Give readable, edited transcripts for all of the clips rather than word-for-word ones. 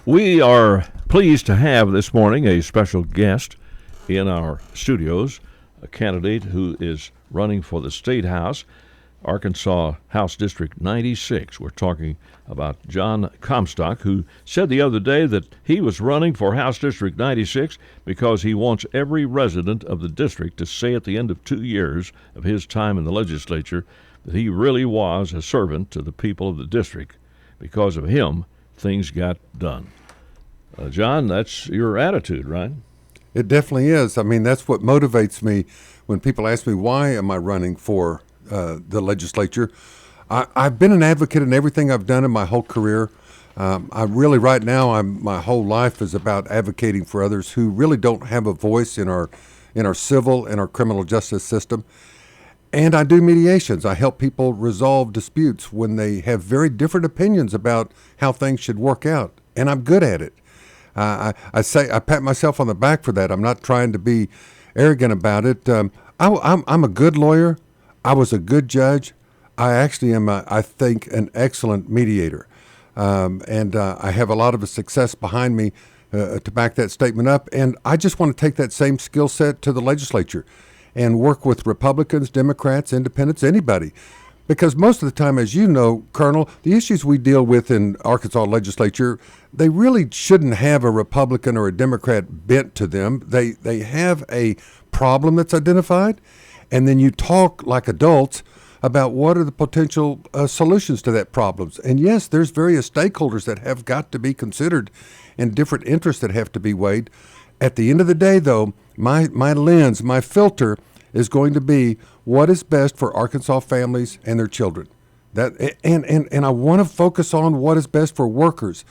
We are pleased to have this morning a special guest in our studios, a candidate who is running for the State House, Arkansas House District 96. We're talking about Jon Comstock, who said the other day that he was running for House District 96 because he wants every resident of the district to say at the end of 2 years of his time in the legislature that he really was a servant to the people of the district. Because of him, things got done. Jon, that's your attitude, right? It definitely is. I mean, that's what motivates me when people ask me, why am I running for the legislature? I've been an advocate in everything I've done in my whole career. I really, right now, my whole life is about advocating for others who really don't have a voice in our civil and our criminal justice system. And I do mediations. I help people resolve disputes when they have very different opinions about how things should work out, and I'm good at it. I pat myself on the back for that. I'm not trying to be arrogant about it. I'm a good lawyer. I was a good judge. I actually am, I think, an excellent mediator. And I have a lot of success behind me to back that statement up. And I just want to take that same skill set to the legislature and work with Republicans, Democrats, Independents, anybody. Because most of the time, as you know, Colonel, the issues we deal with in Arkansas legislature, they really shouldn't have a Republican or a Democrat bent to them. They have a problem that's identified, and then you talk like adults about what are the potential solutions to that problems. And yes, there's various stakeholders that have got to be considered and different interests that have to be weighed. At the end of the day, though, my lens, my filter is going to be what is best for Arkansas families and their children. And I want to focus on what is best for workers.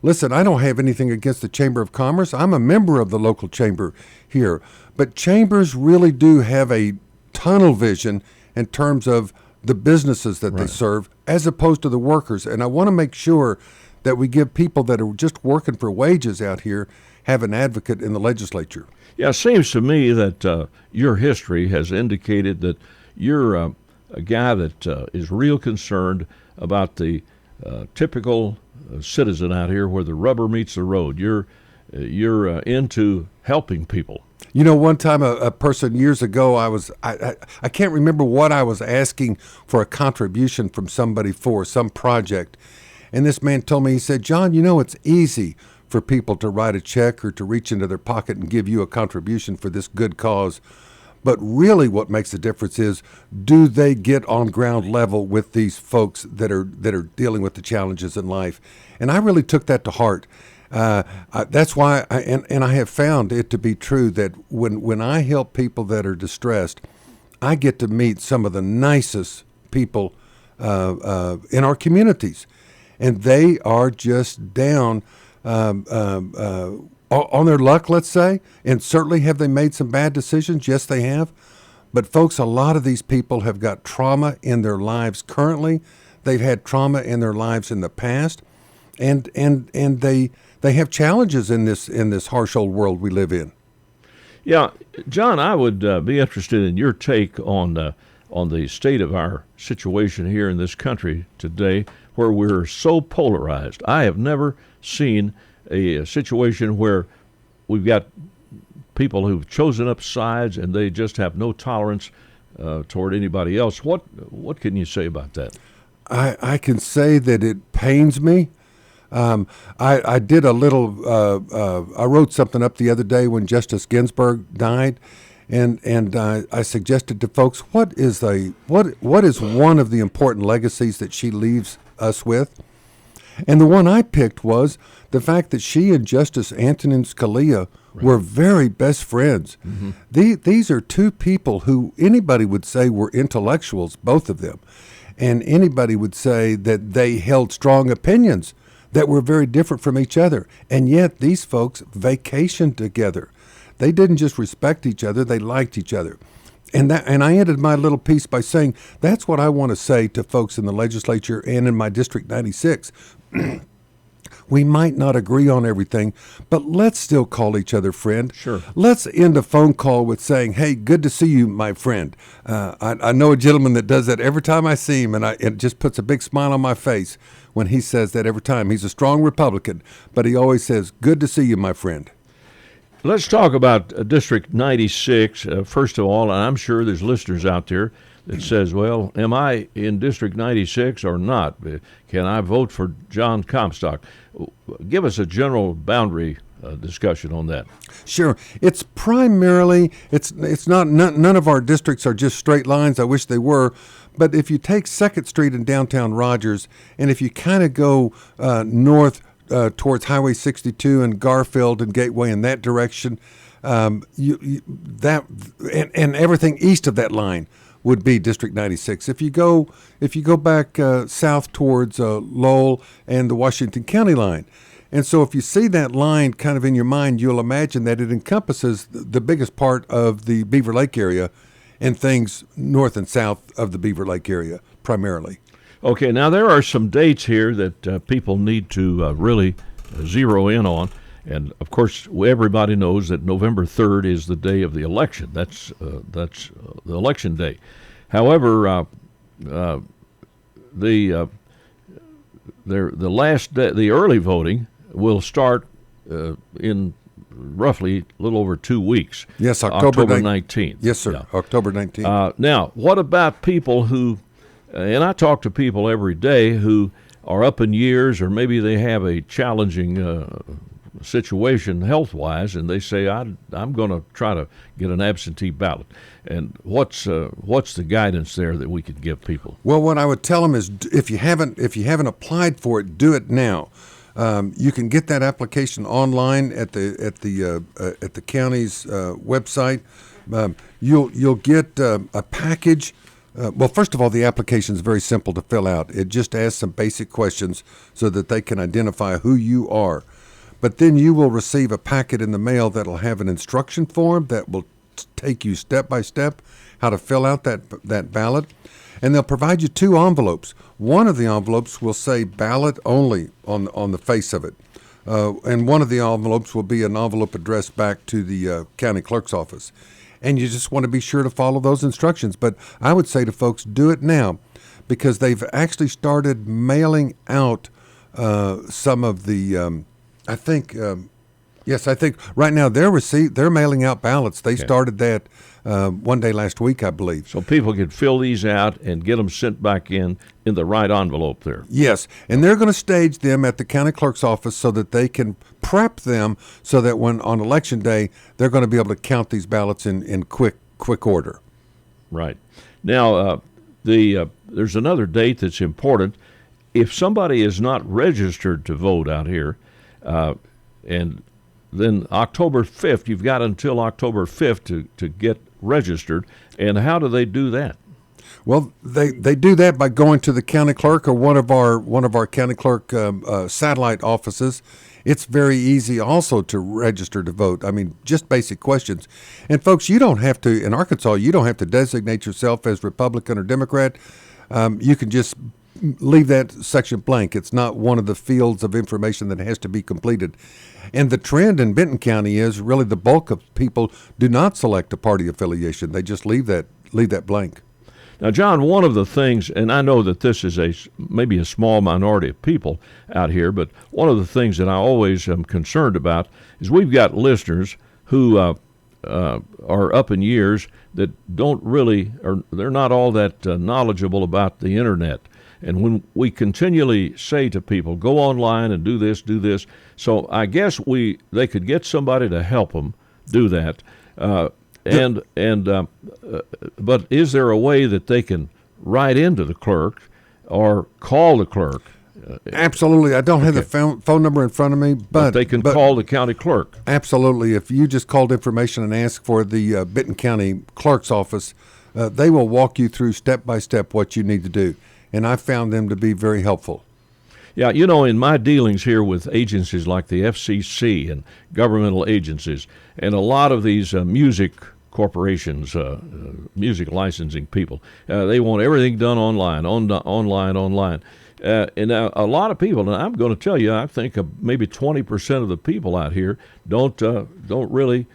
Listen, I don't have anything against the Chamber of Commerce. I'm a member of the local chamber here. But chambers really do have a tunnel vision in terms of the businesses that they serve as opposed to the workers. And I want to make sure that we give people that are just working for wages out here have an advocate in the legislature. Yeah, it seems to me that your history has indicated that you're a guy that is real concerned about the typical citizen out here where the rubber meets the road. You're into helping people. You know, one time a person years ago, I can't remember what I was asking for a contribution from somebody for, some project. And this man told me, he said, Jon, you know, it's easy for people to write a check or to reach into their pocket and give you a contribution for this good cause. But really what makes the difference is, do they get on ground level with these folks that are dealing with the challenges in life? And I really took that to heart. That's why, I have found it to be true that when I help people that are distressed, I get to meet some of the nicest people in our communities. And they are just down on their luck, let's say, and certainly have they made some bad decisions? Yes, they have. But folks, a lot of these people have got trauma in their lives currently. They've had trauma in their lives in the past, and they have challenges in this harsh old world we live in. Yeah, Jon, I would be interested in your take on the state of our situation here in this country today, where we're so polarized. I have never seen a situation where we've got people who've chosen up sides and they just have no tolerance toward anybody else. What can you say about that? I can say that it pains me. I did a little. I wrote something up the other day when Justice Ginsburg died, and I suggested to folks what is one of the important legacies that she leaves us with. And the one I picked was the fact that she and Justice Antonin Scalia were very best friends. Mm-hmm. These are two people who anybody would say were intellectuals, both of them. And anybody would say that they held strong opinions that were very different from each other. And yet these folks vacationed together. They didn't just respect each other, they liked each other. And I ended my little piece by saying that's what I want to say to folks in the legislature and in my District 96. We might not agree on everything, but let's still call each other friend. Sure. Let's end a phone call with saying, hey, good to see you, my friend. I know a gentleman that does that every time I see him, and it just puts a big smile on my face when he says that every time. He's a strong Republican, but he always says, good to see you, my friend. Let's talk about District 96, first of all, and I'm sure there's listeners out there that says, well, am I in District 96 or not? Can I vote for Jon Comstock? Give us a general boundary discussion on that. Sure. It's primarily, it's not, none of our districts are just straight lines. I wish they were. But if you take 2nd Street in downtown Rogers, and if you kind of go north towards Highway 62 and Garfield and Gateway in that direction, and everything east of that line would be District 96. If you go back south towards Lowell and the Washington County line, and so if you see that line kind of in your mind, you'll imagine that it encompasses the biggest part of the Beaver Lake area and things north and south of the Beaver Lake area primarily. Okay, now there are some dates here that people need to really zero in on. And, of course, everybody knows that November 3rd is the day of the election. That's the election day. However, the last day, the early voting will start in roughly a little over 2 weeks. Yes, October 19th. Yes, sir, yeah. October 19th. Now, what about people who, and I talk to people every day who are up in years, or maybe they have a challenging situation health-wise, and they say, I'm going to try to get an absentee ballot. And what's the guidance there that we could give people? Well, what I would tell them is, if you haven't applied for it, do it now. You can get that application online at the county's website. You'll get a package. Well, first of all, the application is very simple to fill out. It just asks some basic questions so that they can identify who you are. But then you will receive a packet in the mail that will have an instruction form that will take you step by step how to fill out that ballot. And they'll provide you 2 envelopes. One of the envelopes will say ballot only on the face of it. And one of the envelopes will be an envelope addressed back to the county clerk's office. And you just want to be sure to follow those instructions. But I would say to folks, do it now, because they've actually started mailing out some of the I think right now they're mailing out ballots. They started that one day last week, I believe. So people can fill these out and get them sent back in the right envelope there. Yes, and they're going to stage them at the county clerk's office so that they can prep them so that when on election day they're going to be able to count these ballots in quick order. Right. Now, there's another date that's important. If somebody is not registered to vote out here, and then October 5th, you've got until October 5th to get registered. And how do they do that? Well, they do that by going to the county clerk or one of our county clerk satellite offices. It's very easy also to register to vote. I mean, just basic questions. And folks, you don't have to, in Arkansas, you don't have to designate yourself as Republican or Democrat. You can just leave that section blank. It's not one of the fields of information that has to be completed. And the trend in Benton County is really the bulk of people do not select a party affiliation. They just leave that blank. Now, John, one of the things, and I know that this is maybe a small minority of people out here, but one of the things that I always am concerned about is we've got listeners who are up in years that don't really, or they're not all that knowledgeable about the internet. And when we continually say to people, go online and do this, so I guess they could get somebody to help them do that. But is there a way that they can write into the clerk or call the clerk? Absolutely. I don't have the phone number in front of me, but they can call the county clerk. Absolutely. If you just called information and asked for the Benton County clerk's office, they will walk you through step by step what you need to do. And I found them to be very helpful. Yeah, you know, in my dealings here with agencies like the FCC and governmental agencies, and a lot of these music corporations, music licensing people, they want everything done online. And a lot of people, and I'm going to tell you, I think maybe 20% of the people out here don't really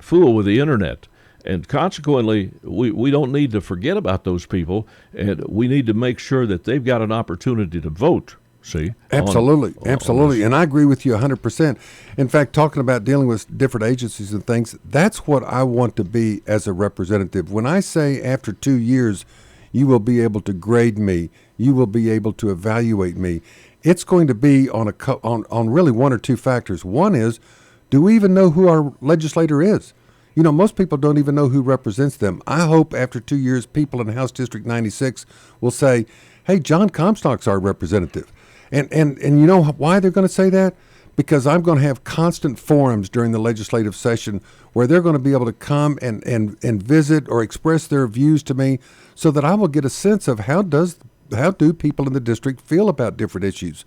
fool with the internet. And consequently, we don't need to forget about those people, and we need to make sure that they've got an opportunity to vote. See? Absolutely, absolutely. And I agree with you 100%. In fact, talking about dealing with different agencies and things, that's what I want to be as a representative. When I say after 2 years, you will be able to grade me, you will be able to evaluate me, it's going to be on really one or two factors. One is, do we even know who our legislator is? You know, most people don't even know who represents them. I hope after 2 years, people in House District 96 will say, hey, Jon Comstock's our representative. And you know why they're going to say that? Because I'm going to have constant forums during the legislative session where they're going to be able to come and visit or express their views to me so that I will get a sense of how do people in the district feel about different issues.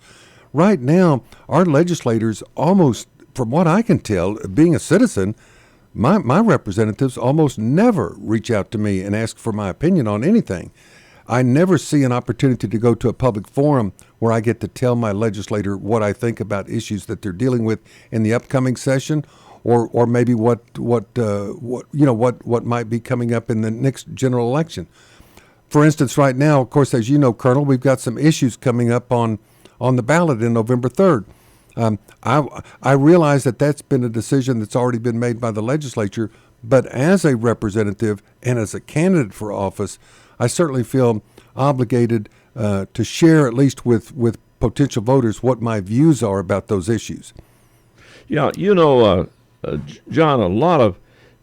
Right now, our legislators almost, from what I can tell, being a citizen, my representatives almost never reach out to me and ask for my opinion on anything. I never see an opportunity to go to a public forum where I get to tell my legislator what I think about issues that they're dealing with in the upcoming session, or maybe what might be coming up in the next general election. For instance, right now, of course, as you know, Colonel, we've got some issues coming up on the ballot in November 3rd. I realize that that's been a decision that's already been made by the legislature, but as a representative and as a candidate for office, I certainly feel obligated to share, at least with potential voters, what my views are about those issues. Yeah, John, a lot of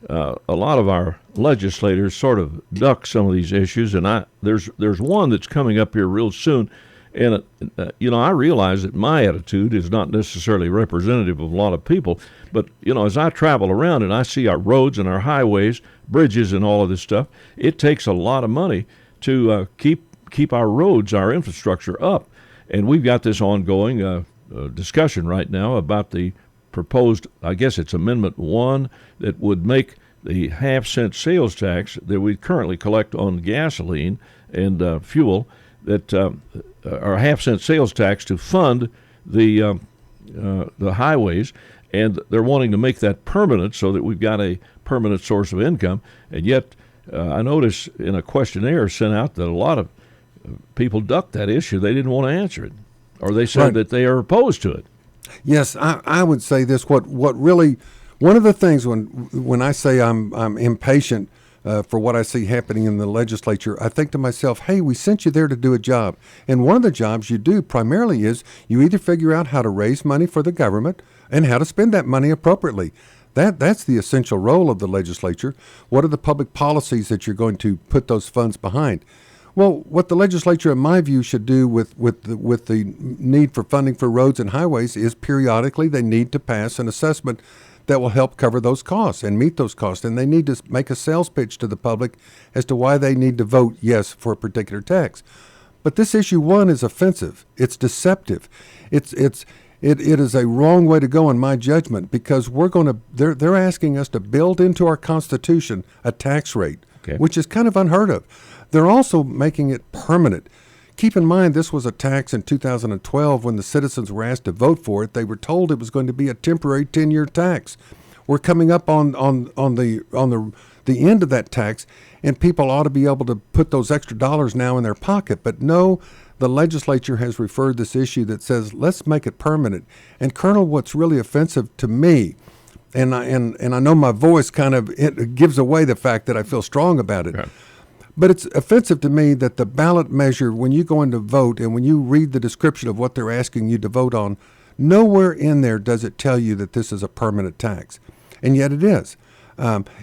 our legislators sort of duck some of these issues, and there's one that's coming up here real soon. And, I realize that my attitude is not necessarily representative of a lot of people. But, as I travel around and I see our roads and our highways, bridges and all of this stuff, it takes a lot of money to keep our roads, our infrastructure up. And we've got this ongoing discussion right now about the proposed, I guess it's Amendment 1, that would make the half-cent sales tax that we currently collect on gasoline and fuel, that our half-cent sales tax to fund the highways, and they're wanting to make that permanent so that we've got a permanent source of income. And yet, I noticed in a questionnaire sent out that a lot of people ducked that issue. They didn't want to answer it, or they said that they are opposed to it. Yes, I would say this. What really, one of the things when I say I'm impatient for what I see happening in the legislature, I think to myself, hey, we sent you there to do a job. And one of the jobs you do primarily is you either figure out how to raise money for the government and how to spend that money appropriately. That's the essential role of the legislature. What are the public policies that you're going to put those funds behind? Well, what the legislature, in my view, should do with the need for funding for roads and highways is periodically they need to pass an assessment that will help cover those costs and meet those costs. And they need to make a sales pitch to the public as to why they need to vote yes for a particular tax. But this issue 1 is offensive. It's deceptive. It is a wrong way to go in my judgment, because they're asking us to build into our Constitution a tax rate, which is kind of unheard of. They're also making it permanent. Keep in mind, this was a tax in 2012 when the citizens were asked to vote for it. They were told it was going to be a temporary 10-year tax. We're coming up on the end of that tax, and people ought to be able to put those extra dollars now in their pocket. But no, the legislature has referred this issue that says, let's make it permanent. And Colonel, what's really offensive to me, and I know my voice it gives away the fact that I feel strong about it. Right. But it's offensive to me that the ballot measure, when you go in to vote and when you read the description of what they're asking you to vote on, nowhere in there does it tell you that this is a permanent tax. And yet it is.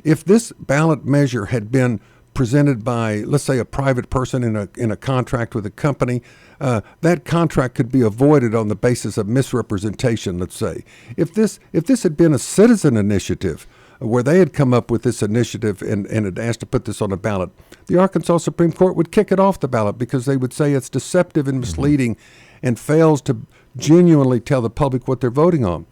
If this ballot measure had been presented by, let's say, a private person in a contract with a company, that contract could be avoided on the basis of misrepresentation, let's say. If this had been a citizen initiative, where they had come up with this initiative and had asked to put this on a ballot, the Arkansas Supreme Court would kick it off the ballot because they would say it's deceptive and misleading and fails to genuinely tell the public what they're voting on.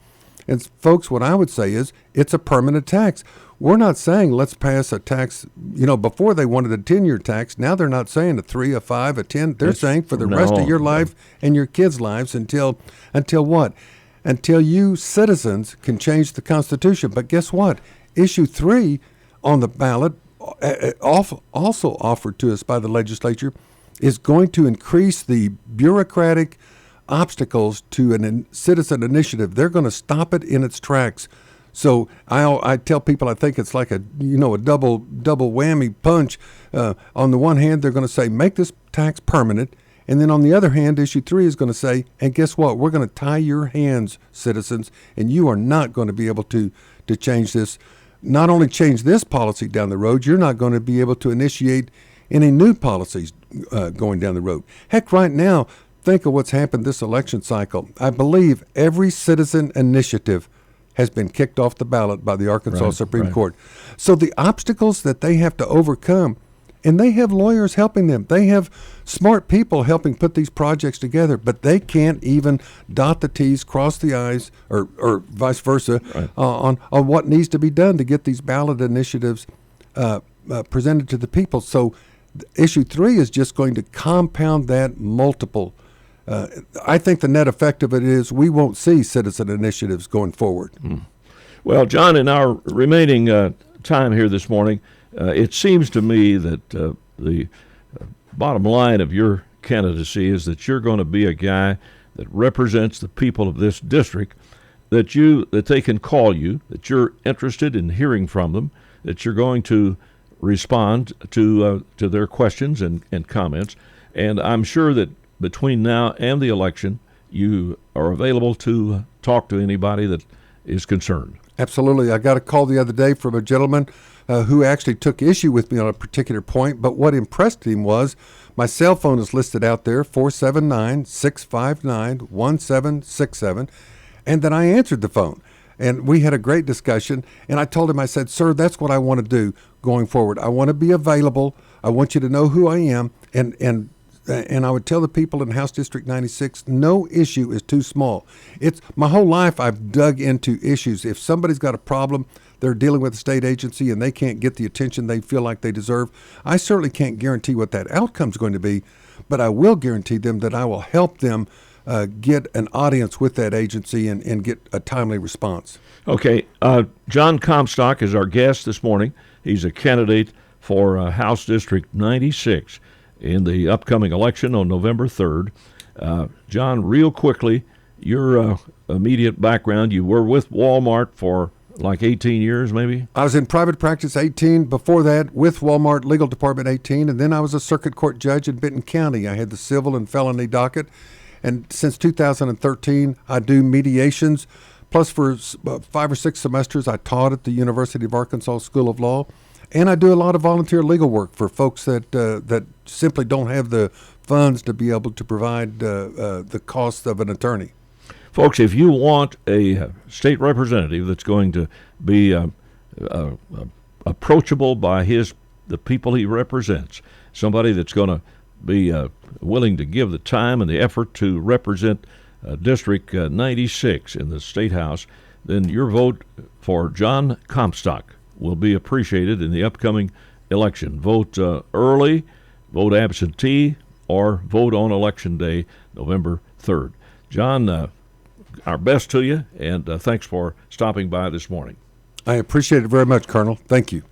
And folks, what I would say is it's a permanent tax. We're not saying let's pass a tax. Before they wanted a 10-year tax. Now they're not saying a 3, a 5, a 10. They're saying for the rest of your life and your kids' lives until what? Until you citizens can change the Constitution. But guess what? Issue 3 on the ballot, also offered to us by the legislature, is going to increase the bureaucratic obstacles to a citizen initiative. They're going to stop it in its tracks. So I tell people I think it's like a double whammy punch. On the one hand, they're going to say make this tax permanent, and then on the other hand, issue 3 is going to say, and guess what? We're going to tie your hands, citizens, and you are not going to be able to change this. Not only change this policy down the road, you're not going to be able to initiate any new policies going down the road. Heck, right now, think of what's happened this election cycle. I believe every citizen initiative has been kicked off the ballot by the Arkansas Supreme Court. So the obstacles that they have to overcome, and they have lawyers helping them. They have smart people helping put these projects together, but they can't even dot the T's, cross the I's, or vice versa, on what needs to be done to get these ballot initiatives presented to the people. So issue 3 is just going to compound that multiple. I think the net effect of it is we won't see citizen initiatives going forward. Well, John, in our remaining time here this morning, it seems to me that the bottom line of your candidacy is that you're going to be a guy that represents the people of this district, that they can call you, that you're interested in hearing from them, that you're going to respond to their questions and comments. And I'm sure that between now and the election, you are available to talk to anybody that is concerned. Absolutely. I got a call the other day from a gentleman who actually took issue with me on a particular point, but what impressed him was my cell phone is listed out there, 479-659-1767, and then I answered the phone. And we had a great discussion, and I told him, I said, sir, that's what I want to do going forward. I want to be available. I want you to know who I am, and I would tell the people in House District 96, no issue is too small. It's my whole life I've dug into issues. If somebody's got a problem, they're dealing with a state agency and they can't get the attention they feel like they deserve, I certainly can't guarantee what that outcome's going to be, but I will guarantee them that I will help them get an audience with that agency and get a timely response. Okay. Jon Comstock is our guest this morning. He's a candidate for House District 96 in the upcoming election on November 3rd. John, real quickly, your immediate background, you were with Walmart for like 18 years maybe? I was in private practice 18. Before that, with Walmart Legal Department 18. And then I was a circuit court judge in Benton County. I had the civil and felony docket. And since 2013, I do mediations. Plus, for 5 or 6 semesters, I taught at the University of Arkansas School of Law. And I do a lot of volunteer legal work for folks that simply don't have the funds to be able to provide the cost of an attorney. Folks, if you want a state representative that's going to be approachable by the people he represents, somebody that's going to be willing to give the time and the effort to represent District 96 in the State House, then your vote for Jon Comstock will be appreciated in the upcoming election. Vote early, vote absentee, or vote on Election Day, November 3rd. John, our best to you, and thanks for stopping by this morning. I appreciate it very much, Colonel. Thank you.